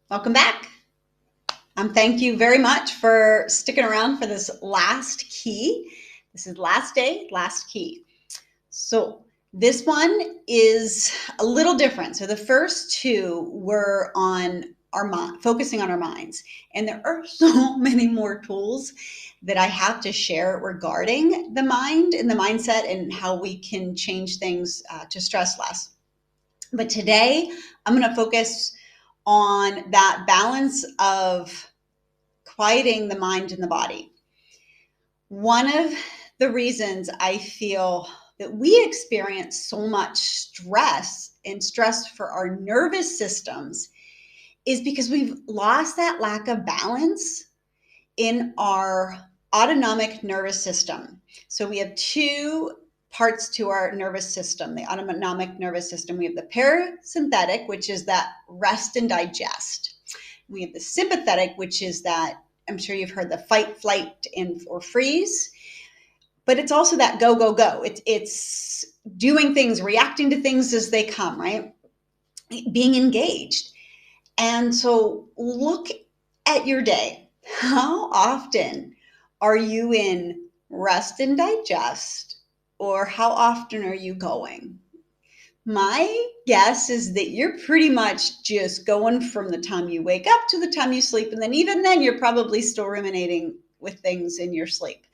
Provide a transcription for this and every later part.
Welcome back. Thank you very much for sticking around for this last key. This is last day, last key. So this one is a little different. So the first two were on our mind, focusing on our minds. And there are so many more tools that I have to share regarding the mind and the mindset and how we can change things to stress less. But today I'm going to focus on that balance of quieting the mind and the body. One of the reasons I feel that we experience so much stress and stress for our nervous systems is because we've lost that lack of balance in our autonomic nervous system. So we have two parts to our nervous system, the autonomic nervous system. We have the parasympathetic, which is that rest and digest. We have the sympathetic, which is that, I'm sure you've heard, the fight, flight, or freeze. But it's also that go, go, go. It's doing things, reacting to things as they come, right? Being engaged. And so look at your day. How often are you in rest and digest, or how often are you going? My guess is that you're pretty much just going from the time you wake up to the time you sleep. And then even then, you're probably still ruminating with things in your sleep.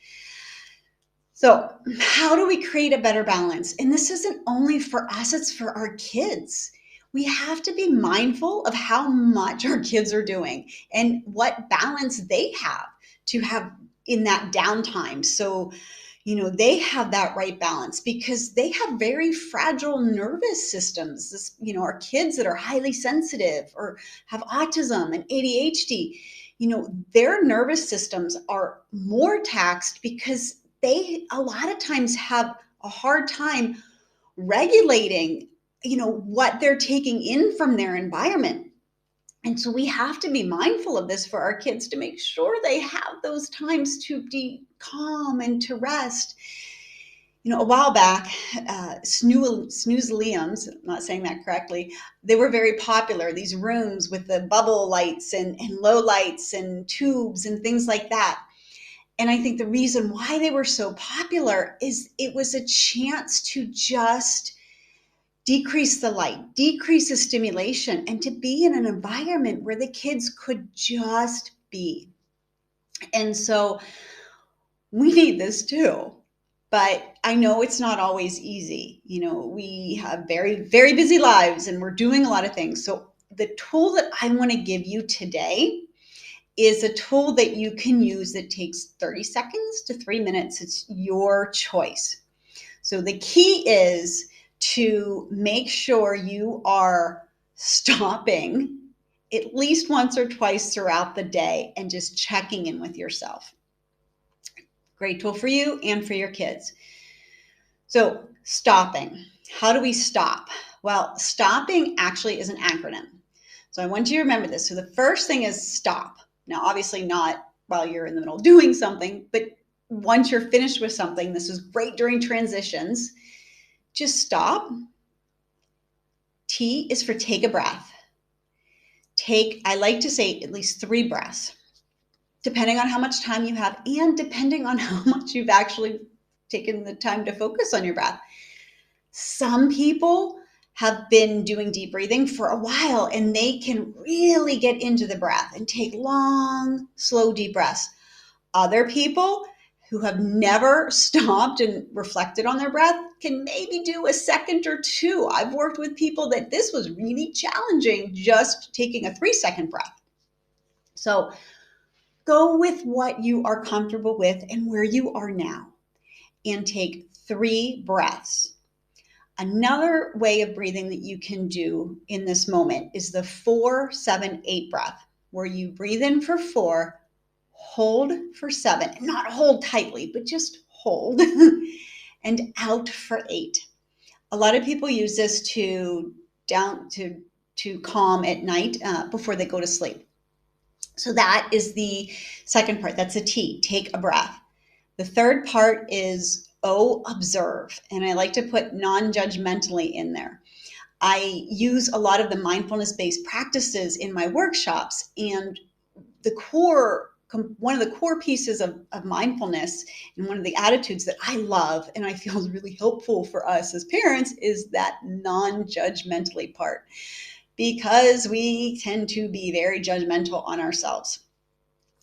So how do we create a better balance? And this isn't only for us, it's for our kids. We have to be mindful of how much our kids are doing and what balance they have to have in that downtime. So, they have that right balance because they have very fragile nervous systems. Our kids that are highly sensitive or have autism and ADHD, their nervous systems are more taxed because they a lot of times have a hard time regulating, what they're taking in from their environment. And so we have to be mindful of this for our kids to make sure they have those times to be calm and to rest. A while back, snooze-liums, I'm not saying that correctly, they were very popular, these rooms with the bubble lights and low lights and tubes and things like that. And I think the reason why they were so popular is it was a chance to just decrease the light, decrease the stimulation, and to be in an environment where the kids could just be. And so we need this too. But I know it's not always easy. We have very, very busy lives and we're doing a lot of things. So the tool that I want to give you today is a tool that you can use that takes 30 seconds to 3 minutes. It's your choice. So the key is to make sure you are stopping at least once or twice throughout the day and just checking in with yourself. Great tool for you and for your kids. So stopping. How do we stop? Well, stopping actually is an acronym. So I want you to remember this. So the first thing is stop. Now, obviously not while you're in the middle of doing something, but once you're finished with something, this is great during transitions, just stop. T is for take a breath. I like to say at least 3 breaths, depending on how much time you have and depending on how much you've actually taken the time to focus on your breath. Some people have been doing deep breathing for a while and they can really get into the breath and take long, slow, deep breaths. Other people who have never stopped and reflected on their breath can maybe do a second or 2. I've worked with people that this was really challenging, just taking a 3-second breath. So go with what you are comfortable with and where you are now and take 3 breaths. Another way of breathing that you can do in this moment is the 4-7-8 breath, where you breathe in for 4, hold for 7, not hold tightly, but just hold, and out for 8. A lot of people use this to calm at night before they go to sleep. So that is the second part. That's a T, take a breath. The third part is O, observe. And I like to put non-judgmentally in there. I use a lot of the mindfulness-based practices in my workshops, and one of the core pieces of mindfulness, and one of the attitudes that I love and I feel is really helpful for us as parents, is that non-judgmentally part, because we tend to be very judgmental on ourselves,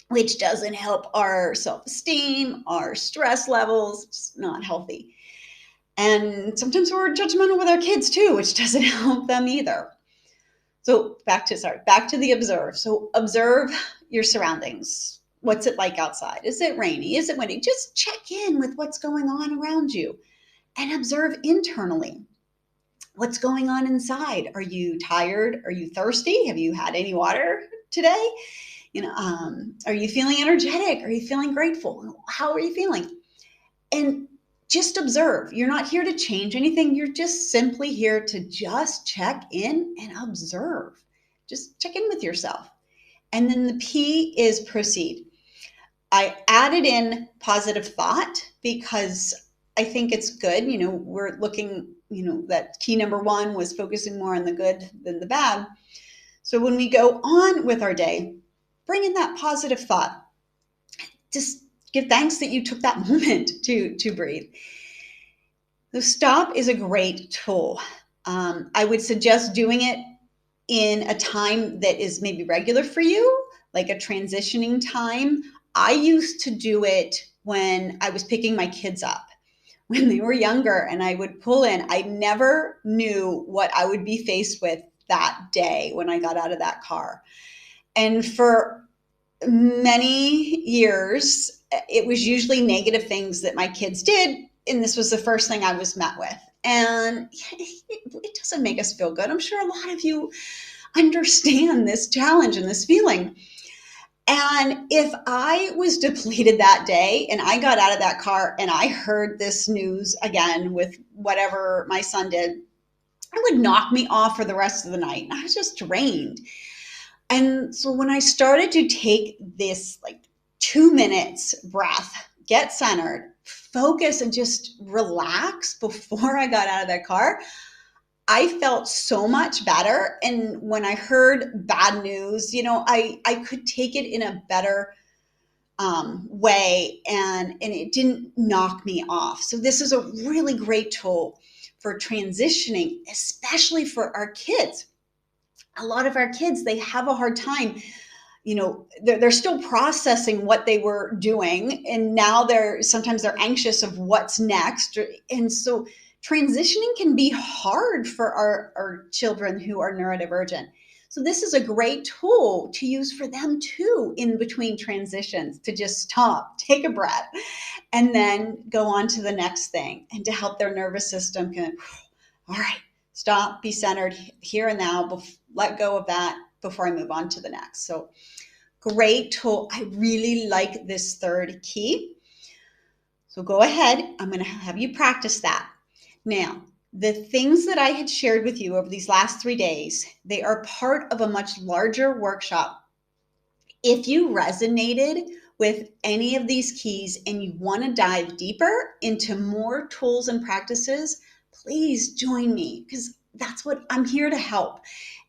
which doesn't help our self-esteem, our stress levels. It's not healthy. And sometimes we're judgmental with our kids too, which doesn't help them either. So back to the observe. So observe your surroundings. What's it like outside? Is it rainy? Is it windy? Just check in with what's going on around you and observe internally. What's going on inside? Are you tired? Are you thirsty? Have you had any water today? Are you feeling energetic? Are you feeling grateful? How are you feeling? And just observe. You're not here to change anything. You're just simply here to just check in and observe. Just check in with yourself. And then the P is proceed. I added in positive thought because I think it's good. We're looking, that key number 1 was focusing more on the good than the bad. So when we go on with our day, bring in that positive thought. Just give thanks that you took that moment to breathe. The stop is a great tool. I would suggest doing it in a time that is maybe regular for you, like a transitioning time. I used to do it when I was picking my kids up when they were younger, and I would pull in. I never knew what I would be faced with that day when I got out of that car. And for many years, it was usually negative things that my kids did, and this was the first thing I was met with. And it doesn't make us feel good. I'm sure a lot of you understand this challenge and this feeling. And if I was depleted that day and I got out of that car and I heard this news again with whatever my son did, it would knock me off for the rest of the night. And I was just drained. And so when I started to take this 2 minutes breath, get centered, focus, and just relax before I got out of that car, I felt so much better. And when I heard bad news, I could take it in a better way, and it didn't knock me off. So this is a really great tool for transitioning, especially for our kids. A lot of our kids, they have a hard time. They're still processing what they were doing, and now sometimes they're anxious of what's next. And so transitioning can be hard for our children who are neurodivergent. So this is a great tool to use for them too, in between transitions, to just stop, take a breath, and then go on to the next thing, and to help their nervous system all right, stop, be centered here and now, let go of that before I move on to the next. So great tool. I really like this third key. So go ahead. I'm going to have you practice that. Now, the things that I had shared with you over these last 3 days, they are part of a much larger workshop. If you resonated with any of these keys and you want to dive deeper into more tools and practices, please join me, because that's what I'm here to help.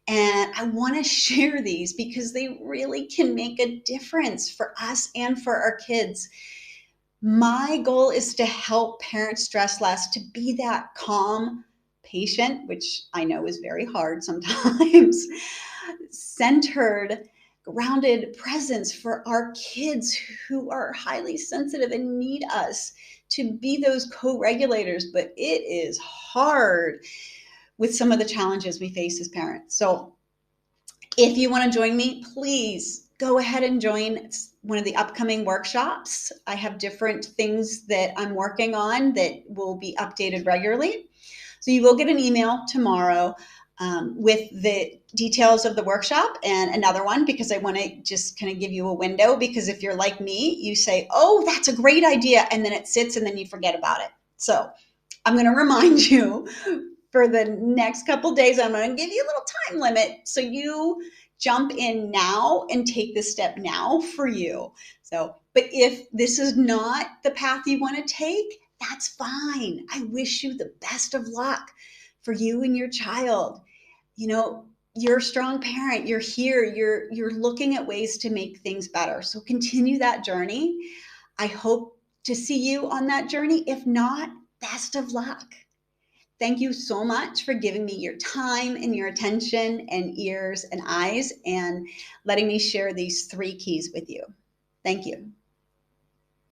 And I want to share these because they really can make a difference for us and for our kids. My goal is to help parents stress less, to be that calm patient, which I know is very hard sometimes, centered, grounded presence for our kids who are highly sensitive and need us to be those co-regulators. But it is hard with some of the challenges we face as parents. So if you want to join me, please go ahead and join one of the upcoming workshops. I have different things that I'm working on that will be updated regularly. So you will get an email tomorrow with the details of the workshop, and another one, because I want to just kind of give you a window, because if you're like me, you say, oh, that's a great idea, and then it sits and then you forget about it. So I'm going to remind you for the next couple days. I'm going to give you a little time limit, so you jump in now and take this step now for you. So, but if this is not the path you want to take, that's fine. I wish you the best of luck for you and your child. You know, you're a strong parent. You're here. You're looking at ways to make things better. So continue that journey. I hope to see you on that journey. If not, best of luck. Thank you so much for giving me your time and your attention and ears and eyes and letting me share these 3 keys with you. Thank you.